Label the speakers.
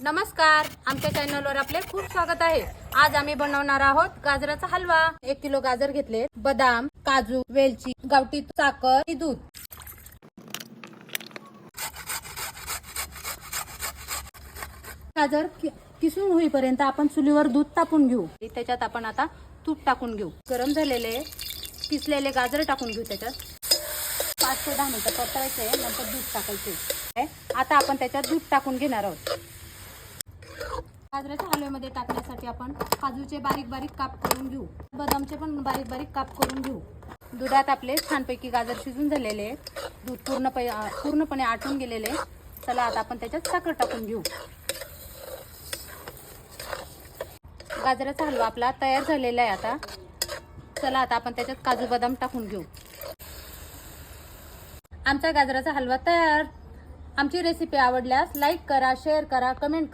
Speaker 1: नमस्कार, आमच्या चॅनलवर आपले खूप स्वागत आहे। आज आम्ही बनवणार आहोत गाजराचा हलवा। 1 किलो गाजर घेतले, बदाम, काजू, वेलची, गावठी साखर, दूध। गाजर किसून होईपर्यंत आपण चुलीवर दूध तापून घेऊ। त्याच्यात आपण आता तूप टाकून घेऊ। गरम झालेले किसलेले गाजर टाकून घेऊ। त्याच्यात 5 ते 10 मिनिटं परतायचे, नंतर दूध टाकायचे। आता आपण त्याच्यात दूध टाकून घेणार आहोत। गाजराच्या हलव्यामध्ये टाकण्यासाठी आपण काजूचे बारीक बारीक काप करून घेऊ, बदामचे पण बारीक बारीक काप करून घेऊ। दुधात आपले छानपैकी गाजर शिजून झालेले, दूध पूर्णपणे आटून गेलेले। चला आता आपण त्याच्यात साखर टाकून घेऊ। गाजराचा हलवा आपला तयार झालेला आहे। आता चला आता आपण त्याच्यात काजू बदाम टाकून घेऊ। आमचा गाजराचा हलवा तयार। आमची रेसिपी आवडल्यास लाईक करा, शेअर करा, कमेंट